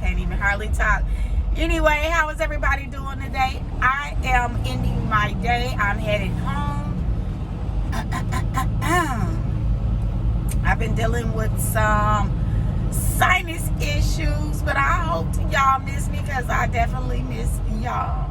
can't even hardly talk. Anyway, how is everybody doing today? I am ending my day. I'm headed home. I've been dealing with some sinus issues, but I hope y'all miss me because I definitely miss y'all.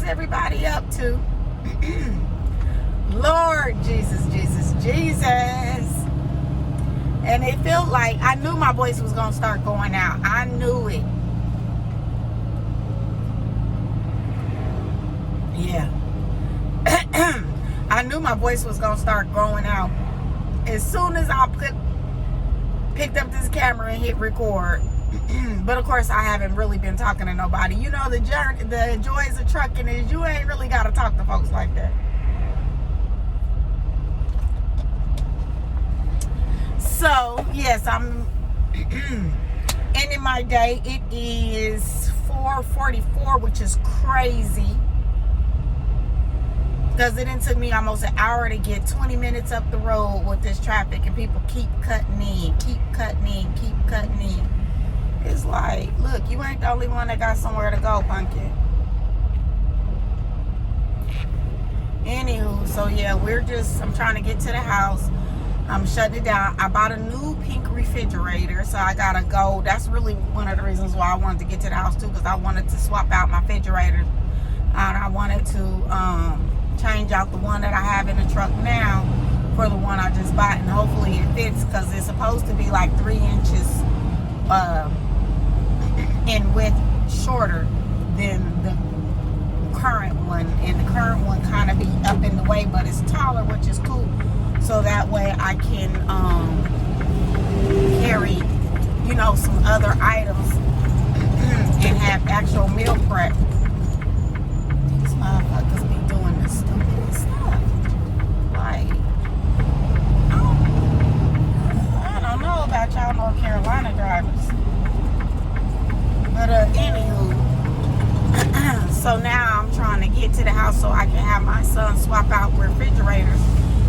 Everybody up to Lord Jesus. And it felt like I knew my voice was gonna start going out. I knew it. Yeah. I knew my voice was gonna start going out as soon as I picked up this camera and hit record. But of course I haven't really been talking to nobody. You know, the joys of trucking is you ain't really got to talk to folks like that. So yes, I'm ending my day. It is 4:44, which is crazy because it took me almost an hour to get 20 minutes up the road with this traffic, and people keep cutting in. It's like, look, you ain't the only one that got somewhere to go, pumpkin. Anywho, so yeah, I'm trying to get to the house. I'm shutting it down. I bought a new pink refrigerator, so I gotta go. That's really one of the reasons why I wanted to get to the house too, because I wanted to swap out my refrigerator. And I wanted to change out the one that I have in the truck now for the one I just bought, and hopefully it fits, because it's supposed to be like 3 inches in width shorter than the current one, and the current one kind of be up in the way, but it's taller, which is cool, so that way I can carry, you know, some other items and have actual meal prep. These motherfuckers be doing the stupidest stuff. Like, I don't know about y'all North Carolina drivers. But anywho, so now I'm trying to get to the house so I can have my son swap out refrigerators,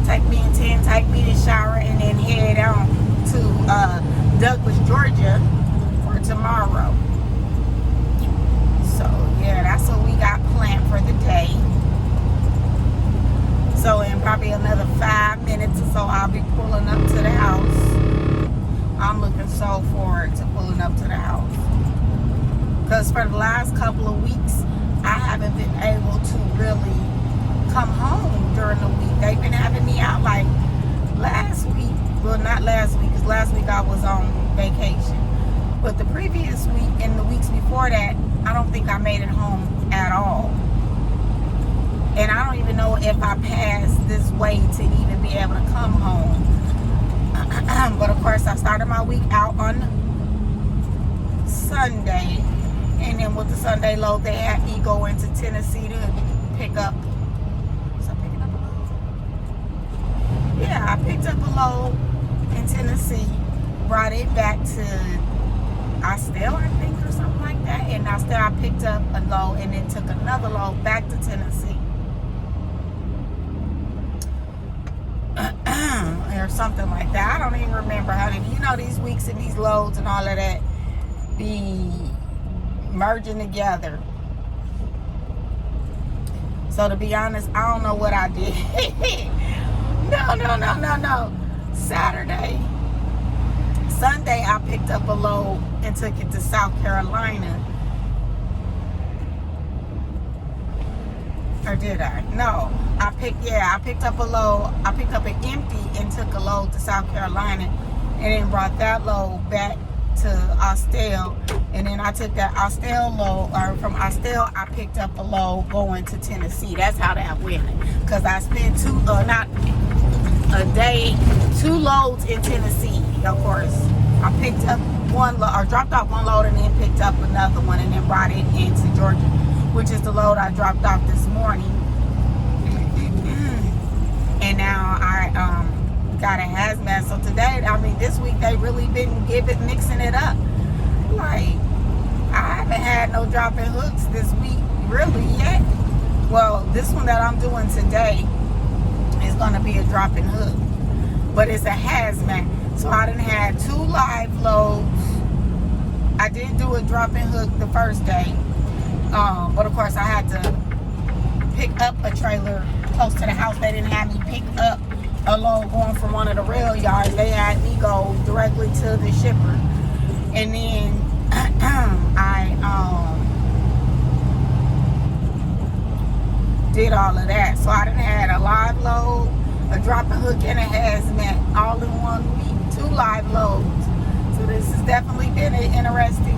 take me in 10, take me to the shower, and then head on to Douglas, Georgia for tomorrow. So yeah, that's what we got planned for the day. So in probably another 5 minutes or so, I'll be pulling up to the house. I'm looking so forward to pulling up to the house. Because for the last couple of weeks, I haven't been able to really come home during the week. They've been having me out like last week. Well, not last week, because last week I was on vacation. But the previous week and the weeks before that, I don't think I made it home at all. And I don't even know if I passed this way to even be able to come home. But of course, I started my week out on Sunday. And then with the Sunday load, they had me go into Tennessee to pick up. Was I picking up a load? Yeah, I picked up a load in Tennessee, brought it back to Austell, I think, or something like that. And Austell, I picked up a load and then took another load back to Tennessee. Or something like that. I don't even remember how to, you know, these weeks and these loads and all of that be merging together. So to be honest, I don't know what I did. No. Sunday I picked up a load and took it to South Carolina. Or did I? No. I picked up a load. I picked up an empty and took a load to South Carolina, and then brought that load back to Austell, and then I took that Austell load, or from Austell I picked up a load going to Tennessee. That's how that went, because I spent 2 loads in Tennessee. Of course, I picked up dropped off one load and then picked up another one and then brought it into Georgia, which is the load I dropped off this morning. And now I got a hazmat. So today, I mean, this week they really been mixing it up. Like, I haven't had no dropping hooks this week really yet. Well, this one that I'm doing today is going to be a dropping hook, but it's a hazmat. So I done had 2 live loads. I did do a dropping hook the first day, but of course I had to pick up a trailer close to the house. They didn't have me pick up a load going from one of the rail yards. They had me go directly to the shipper, and then I did all of that. So I done had a live load, a dropping hook, and a hazmat all in 1 week. 2 live loads. So this has definitely been an interesting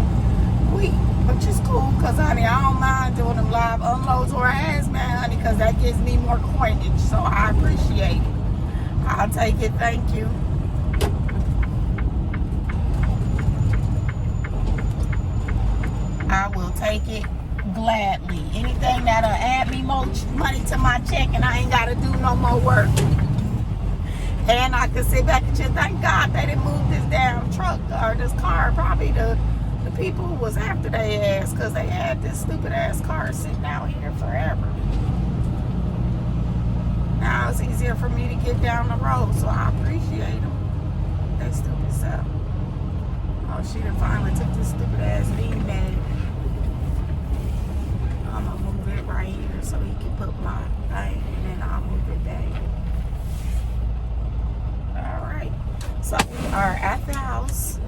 week, which is cool, because honey, I don't mind doing them live unloads or a hazmat, honey, because that gives me more coinage. So I appreciate it. I'll take it. Thank you. I will take it gladly. Anything that'll add me more money to my check and I ain't got to do no more work. And I can sit back and just thank God they didn't move this damn truck or this car. Probably the people who was after their ass, because they had this stupid ass car sitting out here forever. Now it's easier for me to get down the road, so I appreciate them. They stupid self. Oh, she done finally took this stupid ass beanbag. I'm gonna move it right here so he can put my thing, and then I'll move it back. Alright, so we are at the house.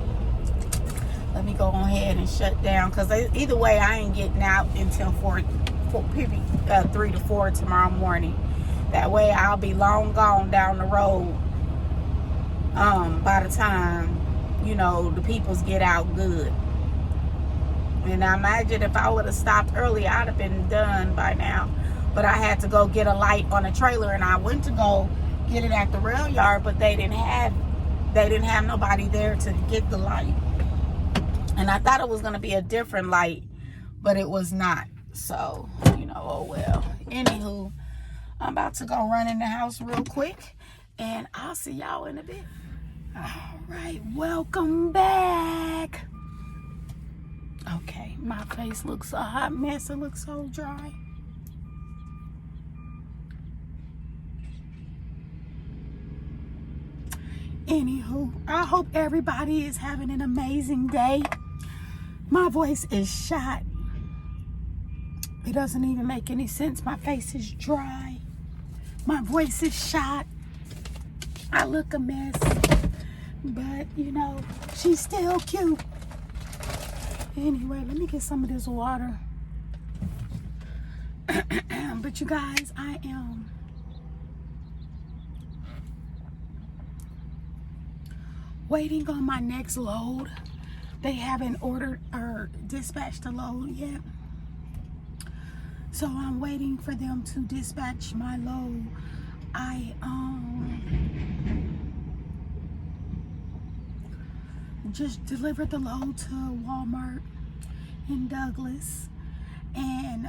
Let me go ahead and shut down, because either way I ain't getting out until 3 to 4 tomorrow morning. That way I'll be long gone down the road by the time, you know, the peoples get out good. And I imagine if I would have stopped early, I'd have been done by now. But I had to go get a light on a trailer, and I went to go get it at the rail yard, but they didn't have nobody there to get the light. And I thought it was going to be a different light, but it was not. So, you know, oh well. Anywho, I'm about to go run in the house real quick, and I'll see y'all in a bit. All right, welcome back. Okay, my face looks a hot mess. It looks so dry. Anywho, I hope everybody is having an amazing day. My voice is shot. It doesn't even make any sense. My face is dry. My voice is shot. I look a mess. But, you know, she's still cute. Anyway, let me get some of this water. But you guys, I am waiting on my next load. They haven't ordered or dispatched a load yet. So I'm waiting for them to dispatch my load. I just delivered the load to Walmart in Douglas, and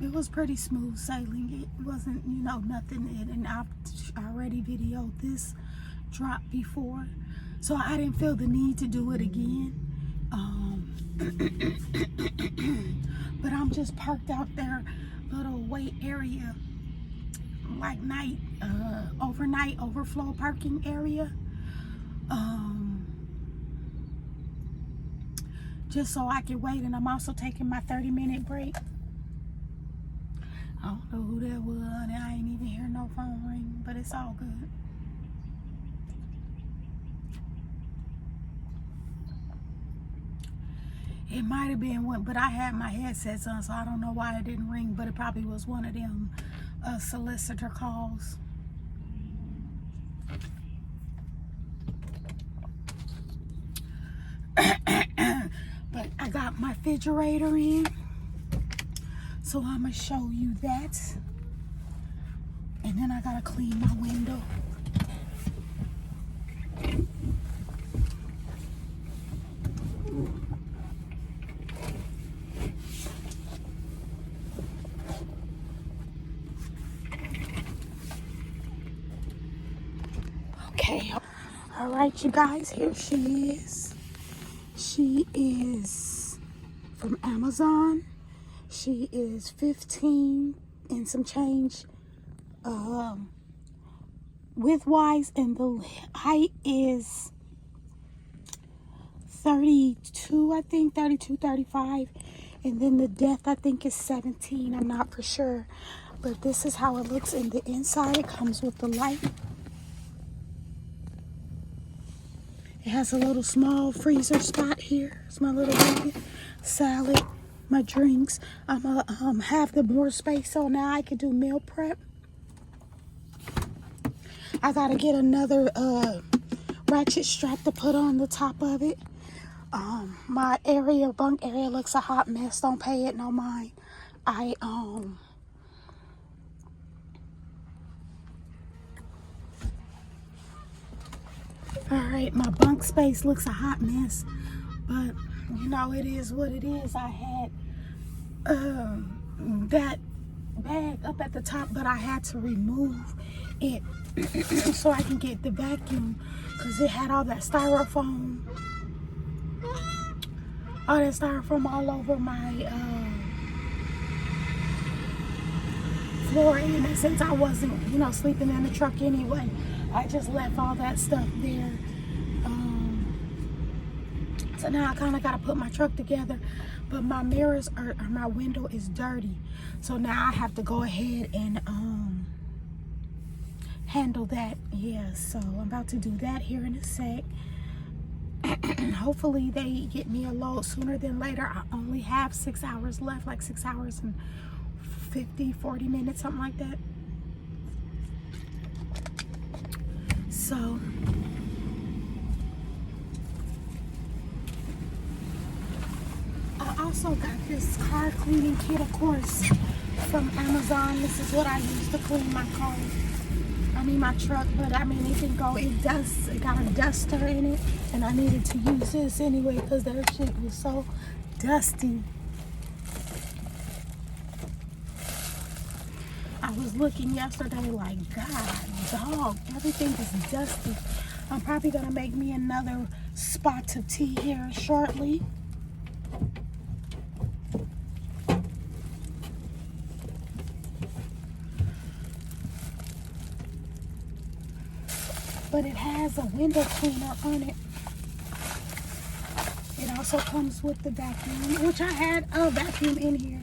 it was pretty smooth sailing. It wasn't, you know, nothing, and I've already videoed this drop before, so I didn't feel the need to do it again. But I'm just parked out there, little wait area, like overnight overflow parking area, just so I can wait. And I'm also taking my 30-minute break. I don't know who that was, and I ain't even hear no phone ring, but it's all good. It might have been one, but I had my headsets on, so I don't know why it didn't ring, but it probably was one of them solicitor calls. But I got my refrigerator in, so I'm gonna show you that. And then I gotta clean my window. Okay. All right, you guys, here she is. She is from Amazon. She is 15 and some change width-wise, and the height is 32, I think, 32, 35. And then the depth, I think, is 17. I'm not for sure. But this is how it looks in the inside. It comes with the light. It has a little small freezer spot here. It's my little bucket. Salad, my drinks. I'm going to have the more space so now I can do meal prep. I got to get another ratchet strap to put on the top of it. My bunk area looks a hot mess. Don't pay it no mind. Alright, my bunk space looks a hot mess, but you know, it is what it is. I had that bag up at the top, but I had to remove it so I can get the vacuum, because it had all that styrofoam all over my floor. And since I wasn't, you know, sleeping in the truck anyway, I just left all that stuff there. So now I kind of got to put my truck together, but my mirrors or my window is dirty. So now I have to go ahead and handle that. Yeah, so I'm about to do that here in a sec. Hopefully they get me a load sooner than later. I only have 6 hours left, like 6 hours and 40 minutes, something like that. So I also got this car cleaning kit, of course, from Amazon. This is what I use to clean my car. I mean my truck, but I mean it can go. It got a duster in it, and I needed to use this anyway because their shit was so dusty. I was looking yesterday like, God, dog, everything is dusty. I'm probably gonna make me another spot of tea here shortly. But it has a window cleaner on it. It also comes with the vacuum, which I had a vacuum in here,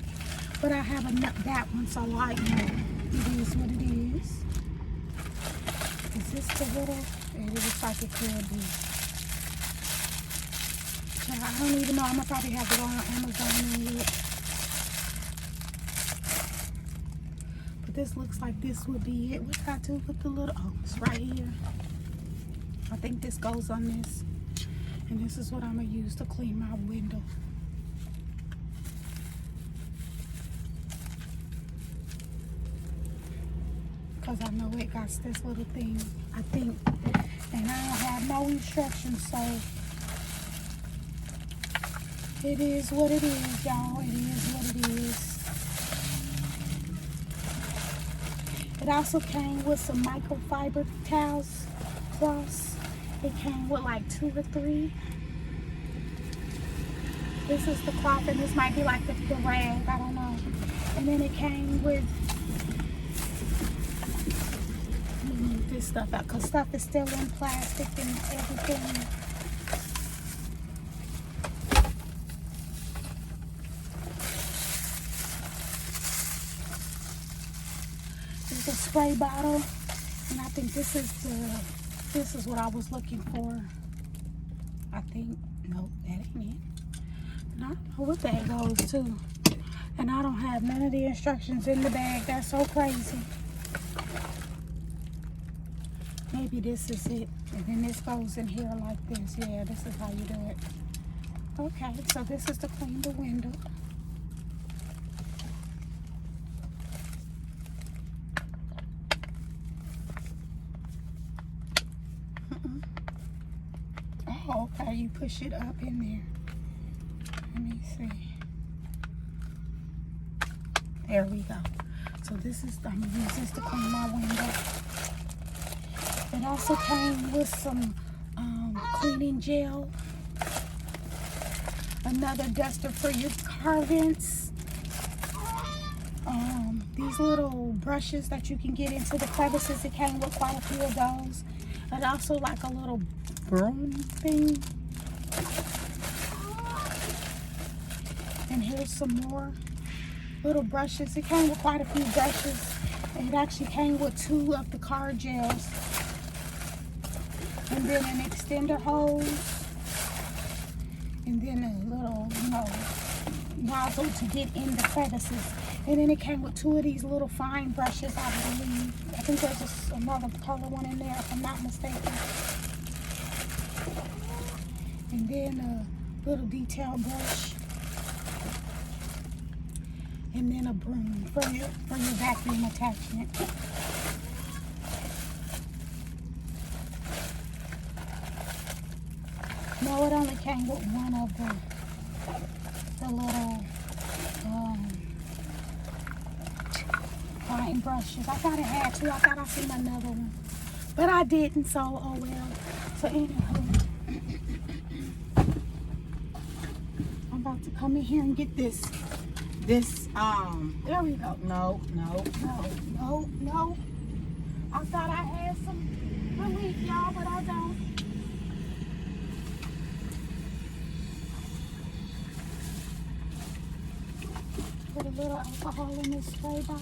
but I have that one, so I know it is what it is. Is this the little? It looks like it could be. So I don't even know. I'm gonna probably have to go on Amazon and look. But this looks like this would be it. What did I do with the little? Oh, it's right here. I think this goes on this, and this is what I'm gonna use to clean my window. Cause I know it got this little thing, I think, and I don't have no instructions, so it is what it is, y'all. It is what it is. It also came with some microfiber towels, cloths. It came with like 2 or 3. This is the cloth, and this might be like the rag, I don't know. And then it came with, let me move this stuff out, because stuff is still in plastic and everything. There's a spray bottle, and I think this is what I was looking for. I think, nope, that ain't it. And I don't know what bag goes to. And I don't have none of the instructions in the bag. That's so crazy. Maybe this is it. And then this goes in here like this. Yeah, this is how you do it. Okay, so this is to clean the window. Oh, okay, you push it up in there. Let me see. There we go. So this is, I'm gonna use this to clean my window. It also came with some cleaning gel, another duster for your car vents, these little brushes that you can get into the crevices. It came with quite a few of those, and also like a little broom thing. And here's some more little brushes. It came with quite a few brushes. It actually came with 2 of the car gels, and then an extender hose, and then a little, nozzle to get in the crevices. And then it came with 2 of these little fine brushes, I believe. I think there's just another color one in there, if I'm not mistaken. And then a little detail brush. And then a broom for your vacuum attachment. No, it only came with 1 of the little fine brushes. I thought it had 2. I thought I seen another one, but I didn't. So oh well. So anywho, I'm about to come in here and get this. There we go. No. I thought I had some relief, y'all, but I don't. Put a little alcohol in this spray bottle.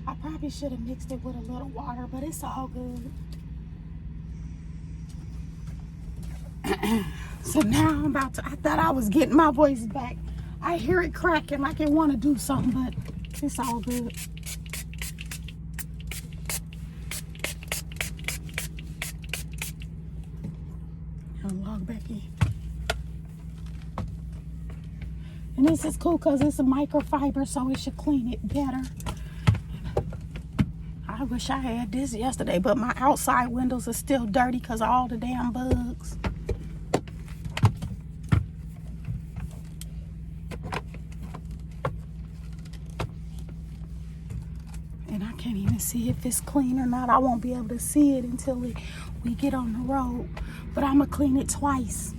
I probably should have mixed it with a little water, but it's all good. So now I thought I was getting my voice back. I hear it cracking like it want to do something, but it's all good. I'll log back in. And this is cool because it's a microfiber, so it should clean it better. I wish I had this yesterday, but my outside windows are still dirty because of all the damn bugs. And I can't even see if it's clean or not. I won't be able to see it until we get on the road. But I'm going to clean it twice.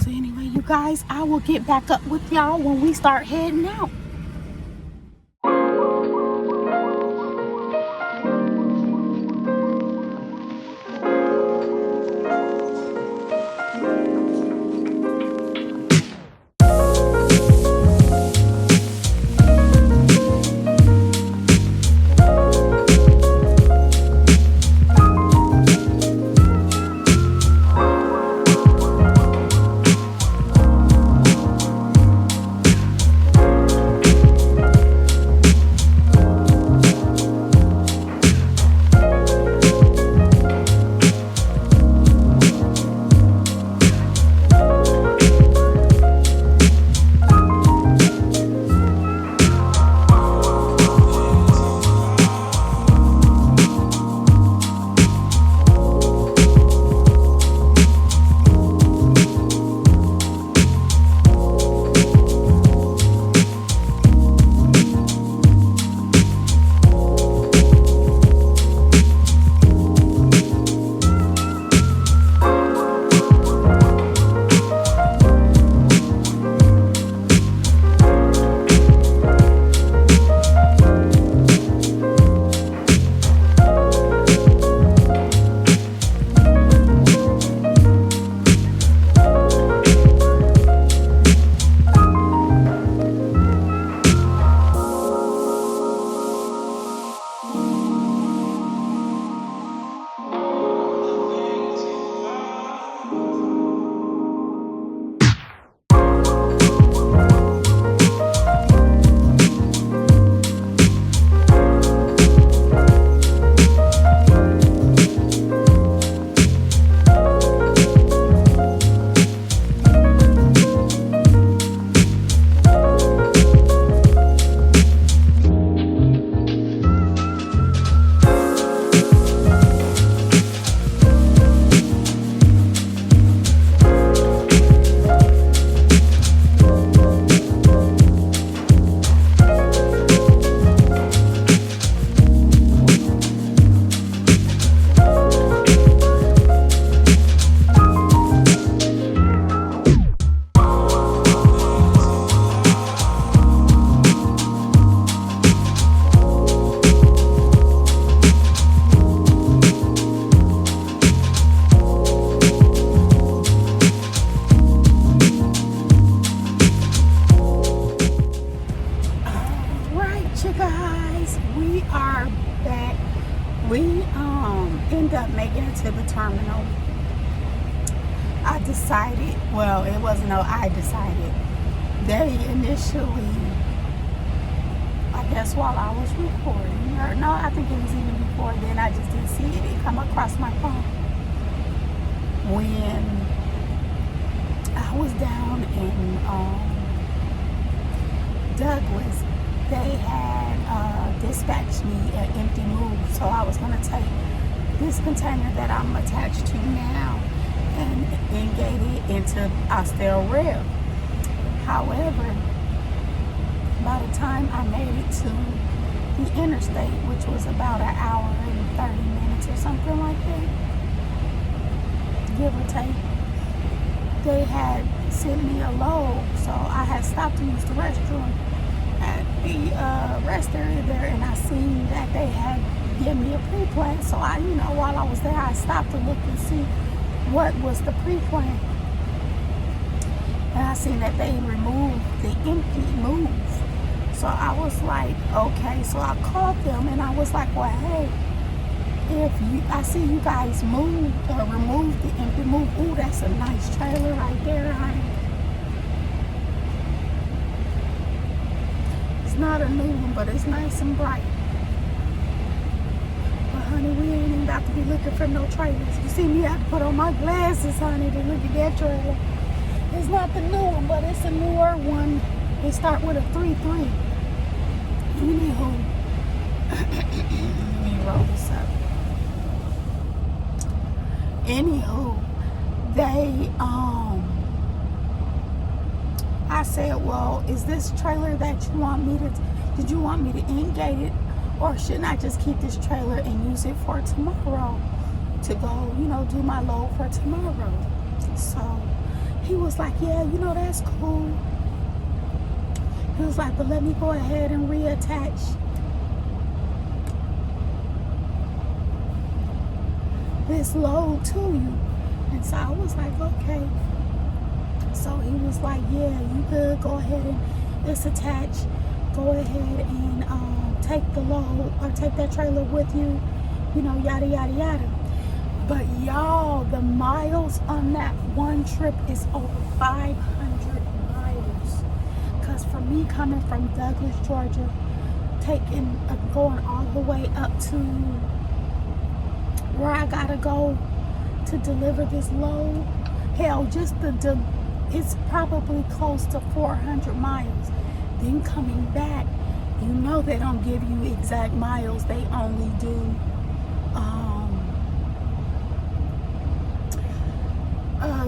So anyway, you guys, I will get back up with y'all when we start heading out. the terminal, I decided, well, it wasn't no I decided. They initially, I guess while I was recording, or no, I think it was even before then, I just didn't see it. It come across my phone. When I was down in Douglas, they had dispatched me an empty move, so I was going to take this container that I'm attached to now and engage it into Austell Rail. However, by the time I made it to the interstate, which was about an hour and 30 minutes or something like that, give or take, they had sent me a load, so I had stopped to use the restroom at the rest area there, and I seen that they had given me a pre-plan. So I, while I was there, I stopped to look and see what was the pre-plan, and I seen that they removed the empty move. So I was like, okay. So I called them and I was like, well, hey, I see you guys moved or removed the empty move. Ooh, that's a nice trailer right there, honey. It's not a new one, but it's nice and bright. But honey, we ain't even about to be looking for no trailers. You see me have to put on my glasses, honey, to look at that trailer. It's not the new one, but it's a newer one. They start with a 3-3. Anywho, let me roll this up. Anywho, they, I said, well, is this trailer that you want me to, did you want me to engage it, or shouldn't I just keep this trailer and use it for tomorrow to go, do my load for tomorrow? So he was like, yeah, that's cool. He was like, but let me go ahead and reattach this load to you. And so I was like, okay. So he was like, yeah, you good, go ahead and it's attached. Go ahead and take the load or take that trailer with you, yada, yada, yada. But y'all, the miles on that one trip is over 500 miles. Because for me coming from Douglas, Georgia, going all the way up to where I gotta go to deliver this load, hell, just it's probably close to 400 miles. Then coming back, they don't give you exact miles. They only do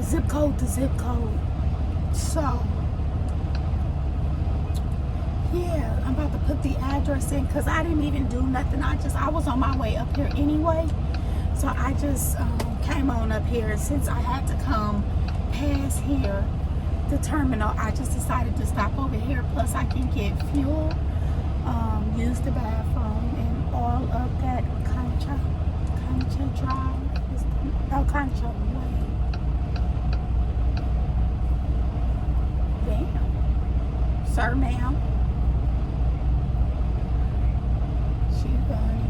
zip code to zip code. So yeah, I'm about to put the address in because I didn't even do nothing. I was on my way up here anyway. So I just came on up here. Since I had to come past here, the terminal, I just decided to stop over here. Plus I can get fuel, use the bathroom, and all of that Concha Drive, Concha Way. Damn. Sir, ma'am.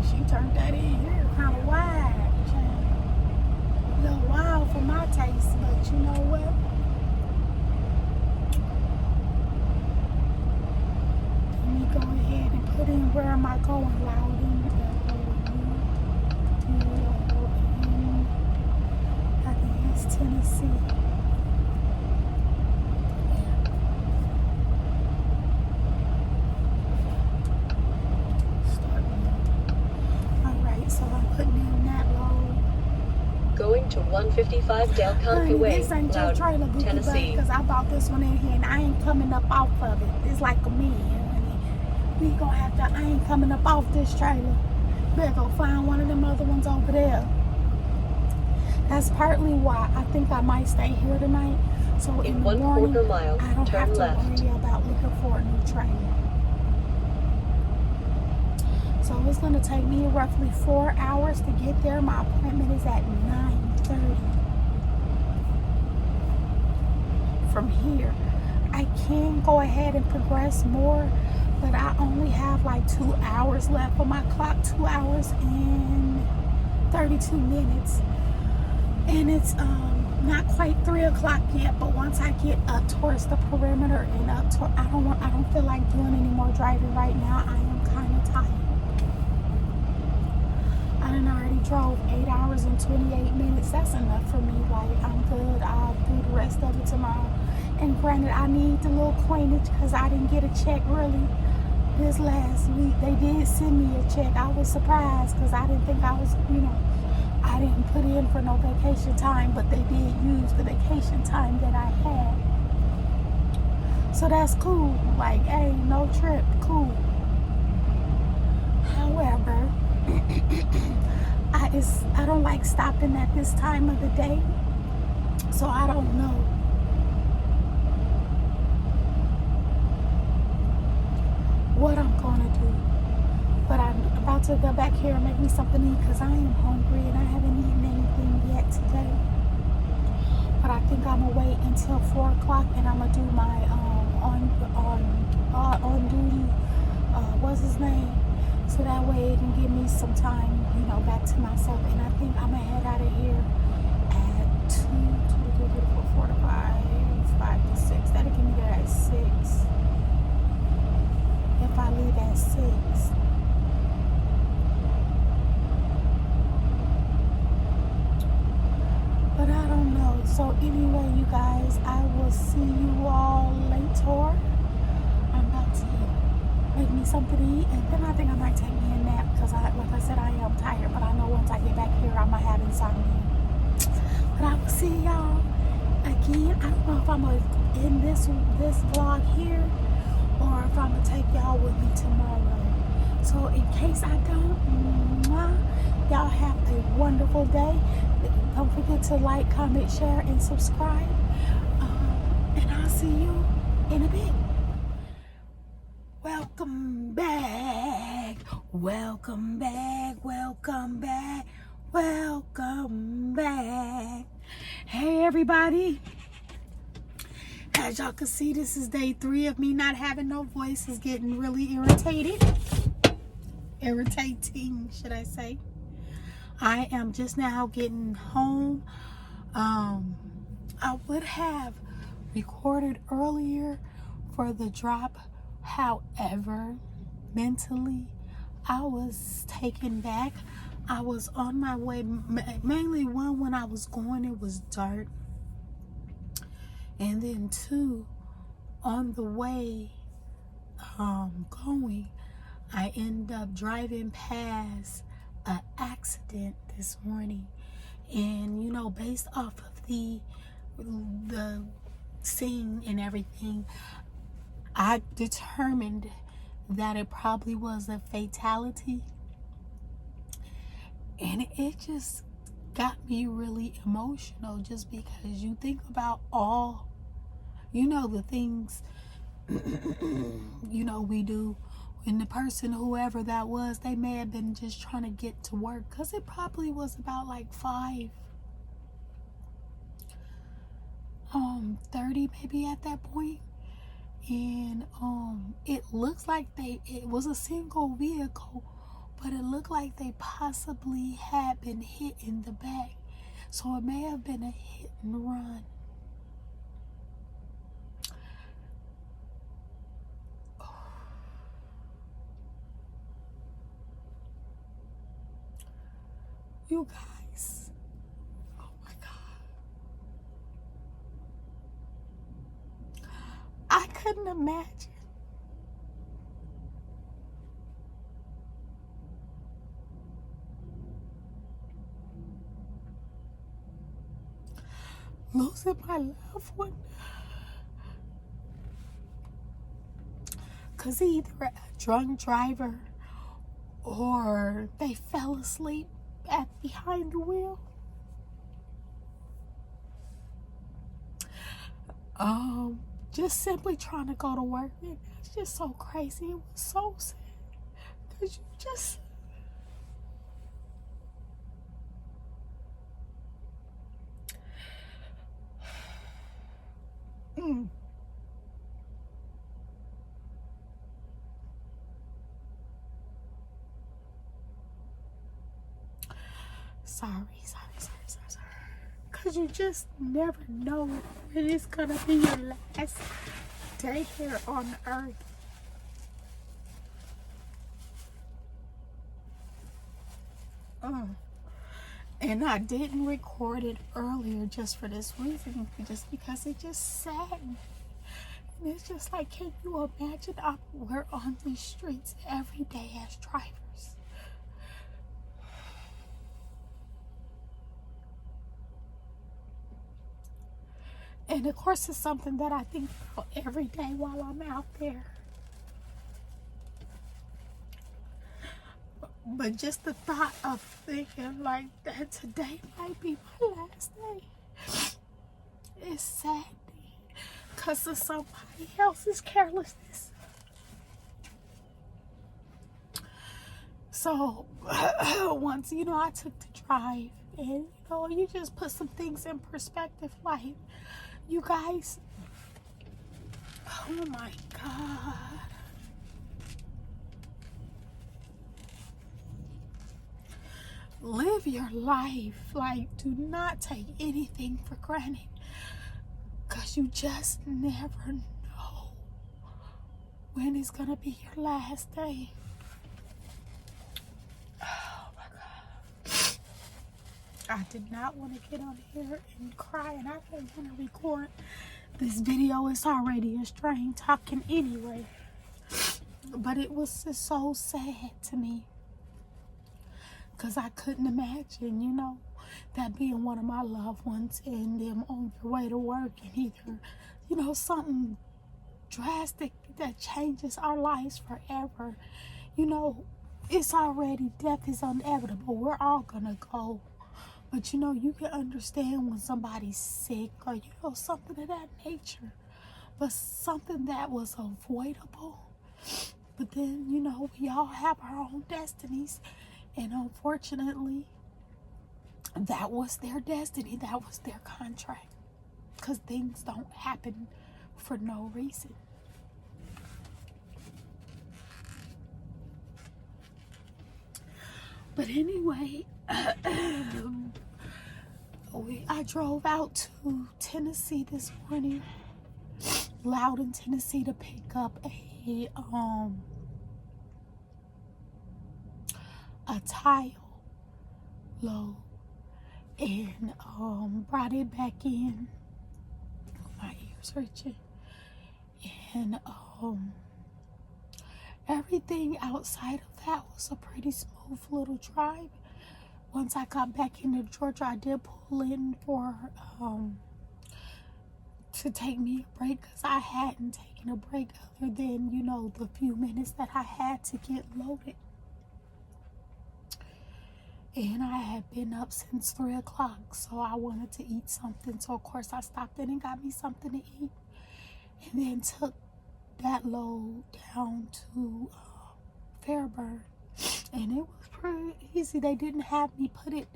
She turned that in here kind of wide. A little wild for my taste, but you know what? Let me go ahead and put in where am I going, Loudon. I think it's Tennessee. Going to 155 Del Conte Way, this ain't your trailer, Tennessee. Because I bought this one in here and I ain't coming up off of it. It's like a man. We gonna have to, I ain't coming up off this trailer. Better go find one of them other ones over there. That's partly why I think I might stay here tonight. So in the morning, mile, I don't have to left. worry about looking for a new trailer. So it's going to take me roughly 4 hours to get there. My appointment is at 9:30. From here, I can go ahead and progress more, but I only have like 2 hours left on my clock, 2 hours and 32 minutes. And it's not quite 3 o'clock yet, but once I get up towards the perimeter and up to, I don't feel like doing any more driving right now. I am kind of tired. I done already drove 8 hours and 28 minutes. That's enough for me. Like, I'm good. I'll do the rest of it tomorrow. And granted, I need the little coinage because I didn't get a check really this last week. They did send me a check. I was surprised because I didn't think I was, I didn't put in for no vacation time, but they did use the vacation time that I had. So that's cool. Like, hey, no trip, cool. However, I don't like stopping at this time of the day, so I don't know what I'm gonna do. But I'm about to go back here and make me something to eat because I am hungry and I haven't eaten anything yet today. But I think I'm gonna wait until 4 o'clock and I'm gonna do my on duty, what's his name? So that way it can give me some time, back to myself. And I think I'm gonna head out of here at 2, 3, 4, 4 to 5, 5 to 6. That'll get me there at 6. If I leave at 6. But I don't know. So anyway, you guys, I will see you all later. I'm about to make me something to eat, and then I think I might take me a nap because, like I said, I am tired. But I know once I get back here, I might have insomnia. But I will see y'all again. I don't know if I'm gonna end this vlog here or if I'm gonna take y'all with me tomorrow. So in case I don't, y'all have a wonderful day. Don't forget to like, comment, share, and subscribe. And I'll see you in a bit. Welcome back. Welcome back. Welcome back. Welcome back. Hey, everybody. As y'all can see, this is day 3 of me not having no voice. It's getting really irritated. Irritating, should I say. I am just now getting home. I would have recorded earlier for the drop. However, mentally, I was taken back. I was on my way, mainly when I was going, it was dark. And then 2, on the way going, I ended up driving past an accident this morning. And based off of the scene and everything, I determined that it probably was a fatality. And it just got me really emotional, just because you think about all the things we do. And the person, whoever that was, they may have been just trying to get to work, because it probably was about like 5:30 maybe at that point. And it looks like it was a single vehicle, but it looked like they possibly had been hit in the back. So it may have been a hit and run. You guys, oh my God. I couldn't imagine losing my loved one, because either a drunk driver or they fell asleep behind the wheel. Just simply trying to go to work. And it's just so crazy. It was so sad. Because you just... Sorry. Because you just never know when it's going to be your last day here on earth. And I didn't record it earlier just for this reason, just because it just saddened. And it's just like, can you imagine we're on these streets every day as drivers? And of course, it's something that I think about every day while I'm out there. But just the thought of thinking like that today might be my last day is saddening because of somebody else's carelessness. So once, I took the drive, and you just put some things in perspective. Like, you guys, oh my God. Live your life. Like, do not take anything for granted, because you just never know when it's gonna be your last day. Oh my God. I did not want to get on here and cry, and I didn't want to record this video. It's already a strain talking anyway, but it was just so sad to me. Because I couldn't imagine, that being one of my loved ones and them on their way to work, and either, something drastic that changes our lives forever. It's already, death is inevitable. We're all gonna go. But, you can understand when somebody's sick or, something of that nature. But something that was avoidable. But then, we all have our own destinies. And unfortunately, that was their destiny. That was their contract. Because things don't happen for no reason. But anyway, I drove out to Tennessee this morning, Loudon, Tennessee, to pick up a tile load, and brought it back in. My ears hurting. And everything outside of that was a pretty smooth little drive. Once I got back into Georgia, I did pull in for to take me a break, because I hadn't taken a break other than, the few minutes that I had to get loaded. And I had been up since 3 o'clock, so I wanted to eat something. So, of course, I stopped in and got me something to eat. And then took that load down to Fairburn. And it was pretty easy. They didn't have me put it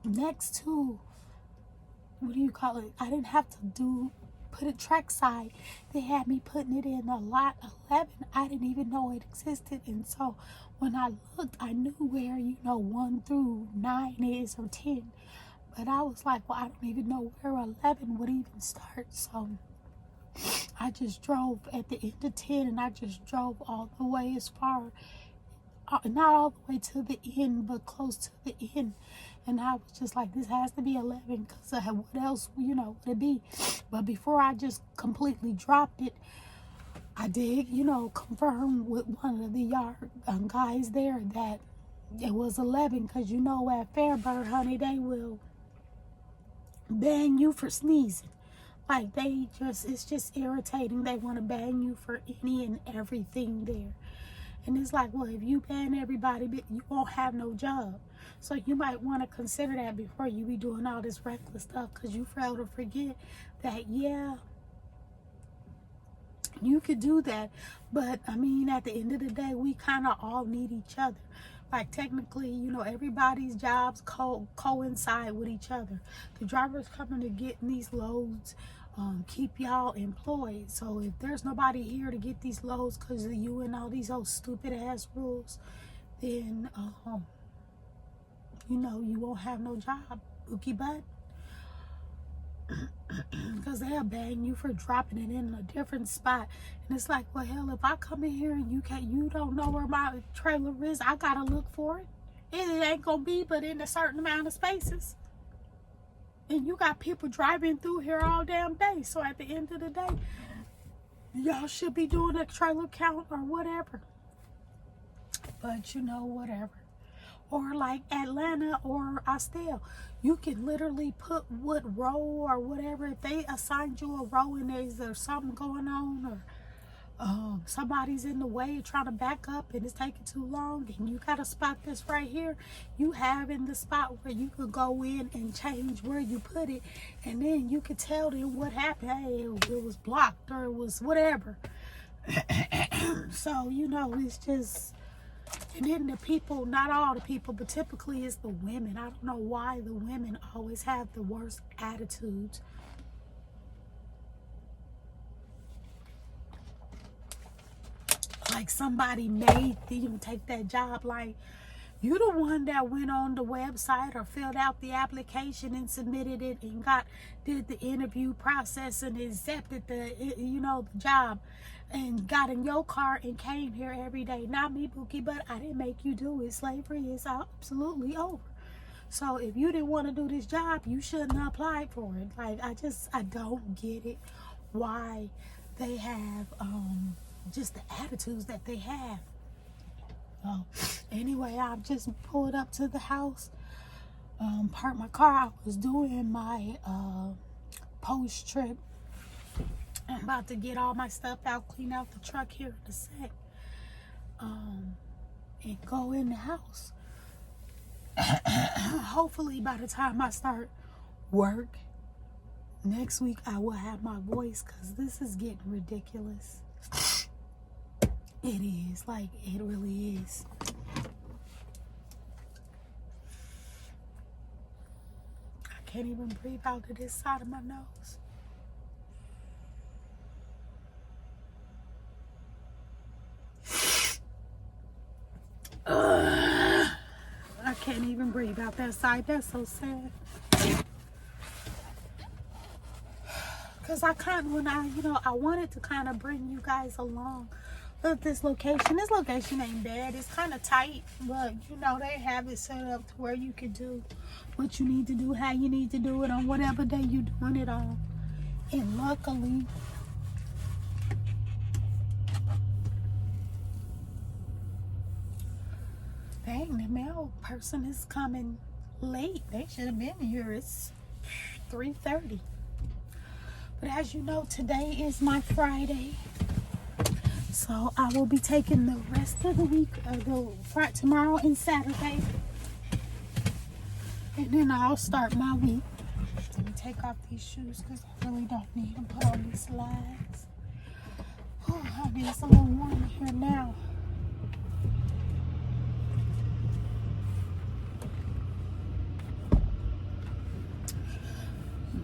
next to, what do you call it? I didn't have to put it trackside. They had me putting it in a lot 11. I didn't even know it existed. And so when I looked, I knew where 1 through 9 is, or 10, but I was like, well, I don't even know where 11 would even start. So I just drove at the end of 10, and I just drove all the way as far, not all the way to the end, but close to the end. And I was just like, this has to be 11, because what else, would it be? But before I just completely dropped it, I did, confirm with one of the yard guys there that it was 11, because, at Fairburn, honey, they will bang you for sneezing. Like, it's just irritating. They want to bang you for any and everything there. And it's like, well, if you ban everybody, you won't have no job. So you might want to consider that before you be doing all this reckless stuff, because you fail to forget that, yeah, you could do that. But, I mean, at the end of the day, we kind of all need each other. Like, technically, everybody's jobs coincide with each other. The drivers coming to get these loads keep y'all employed. So if there's nobody here to get these loads because of you and all these old stupid ass rules, then you won't have no job. Bookie Butt. Because they'll bang you for dropping it in a different spot. And it's like, well, hell, if I come in here and you don't know where my trailer is, I gotta look for it. It ain't gonna be but in a certain amount of spaces. And you got people driving through here all damn day. So at the end of the day, y'all should be doing a trailer count or whatever. But you know, whatever. Or like Atlanta or Austell, you can literally put what row or whatever. If they assigned you a row and there's something going on, or somebody's in the way trying to back up and it's taking too long, and you got a spot that's right here, you have in the spot where you could go in and change where you put it, and then you could tell them what happened. Hey, it was blocked or it was whatever. So, you know, it's just... And then the people, not all the people, but typically it's the women. I don't know why the women always have the worst attitudes. Like somebody made them take that job. Like, you the one that went on the website or filled out the application and submitted it and did the interview process and accepted the job and got in your car and came here every day. Not me, Bookie, but I didn't make you do it. Slavery is absolutely over. So if you didn't want to do this job, you shouldn't have applied for it. Like, I don't get it why they have just the attitudes that they have. So anyway, I just pulled up to the house, parked my car. I was doing my post trip. I'm about to get all my stuff out, clean out the truck here in a sec, and go in the house. Hopefully by the time I start work next week, I will have my voice, because this is getting ridiculous. It is, like, it really is. I can't even breathe out of this side of my nose. I can't even breathe out that side. That's so sad. Because I wanted to kind of bring you guys along with this location. This location ain't bad. It's kind of tight, but they have it set up to where you can do what you need to do, how you need to do it, on whatever day you're doing it on. And luckily, dang, the mail person is coming late. They should have been here. It's 3:30. But as you know, today is my Friday. So I will be taking the rest of the week, tomorrow and Saturday. And then I'll start my week. Let me take off these shoes because I really don't need them. Put on these slides. Oh, it's a little warm here now.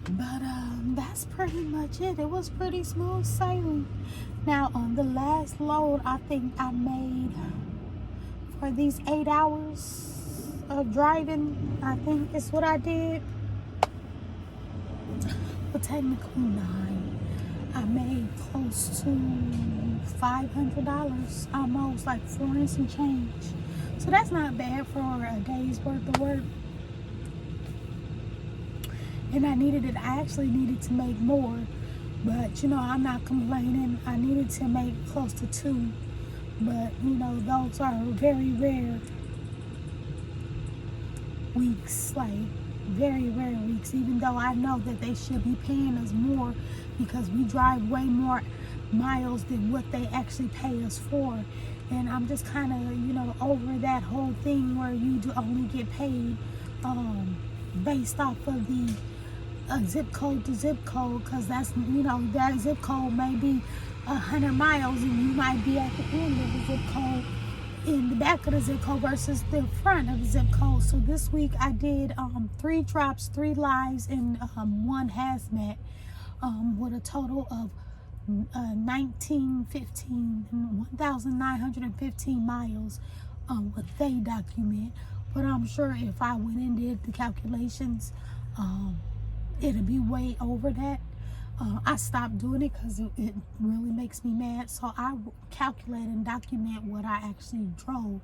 But that's pretty much it. It was pretty smooth sailing. Now on the last load, I think I made, for these 8 hours of driving, I think is what I did. But technically 9. I made close to $500, almost like 4 and some change. So that's not bad for a day's worth of work. And I actually needed to make more, but I'm not complaining. I needed to make close to 2, but those are very rare weeks, like very rare weeks, even though I know that they should be paying us more because we drive way more miles than what they actually pay us for. And I'm just kind of over that whole thing where you do only get paid based off of the zip code to zip code, because that's that zip code may be 100 miles and you might be at the end of the zip code, in the back of the zip code versus the front of the zip code. So this week I did 3 drops, 3 lives, and 1 hazmat, with a total of 1,915 miles, what they document. But I'm sure if I went and did the calculations, it'll be way over that. I stopped doing it because it really makes me mad. So I calculate and document what I actually drove.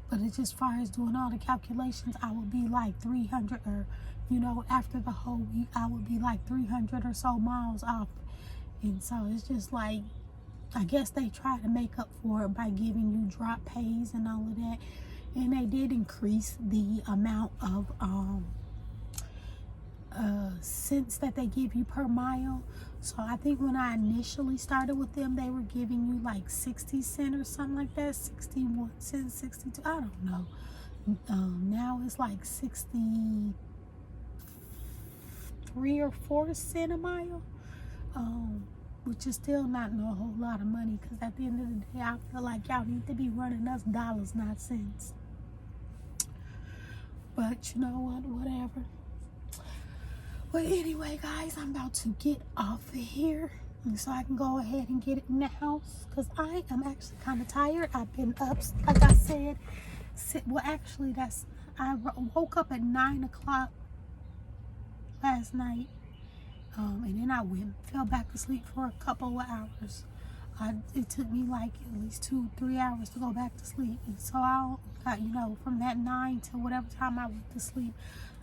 But it's just far as doing all the calculations, I would be like 300 or, you know, after the whole week, I would be like 300 or so miles off. And so it's just like, I guess they try to make up for it by giving you drop pays and all of that. And they did increase the amount of cents that they give you per mile. So I think when I initially started with them, they were giving you like 60 cents or something like that, 61 cents, 62, I don't know. Now it's like 63 or 4 cents a mile, which is still not no whole lot of money, because at the end of the day, I feel like y'all need to be running us dollars, not cents. But you know what, whatever. But anyway, guys, I'm about to get off of here so I can go ahead and get it in the house, because I am actually kind of tired. I've been up, like I said, well, actually, I woke up at 9 o'clock last night, and then I fell back to sleep for a couple of hours. It took me like at least 2-3 hours to go back to sleep, and so you know, from that 9 to whatever time I went to sleep,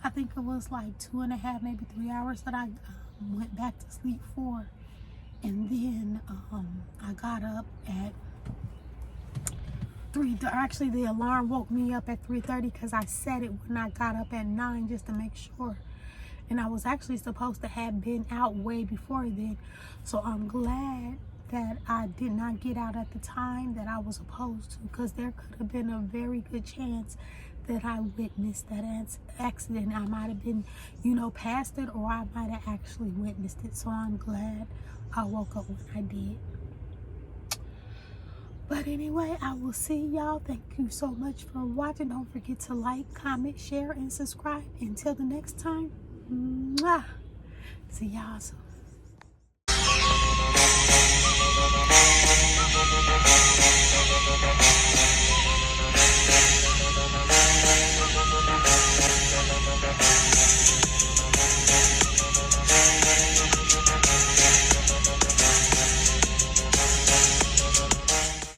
I think it was like 2.5, maybe 3 hours that I went back to sleep for. And then I got up at 3. Actually, the alarm woke me up at 3:30 because I set it when I got up at 9 just to make sure. And I was actually supposed to have been out way before then. So I'm glad that I did not get out at the time that I was supposed to, because there could have been a very good chance that I witnessed that accident. I might have been, you know, past it, or I might have actually witnessed it. So I'm glad I woke up when I did. But anyway, I will see y'all. Thank you so much for watching. Don't forget to like, comment, share, and subscribe. Until the next time, mwah. See y'all soon.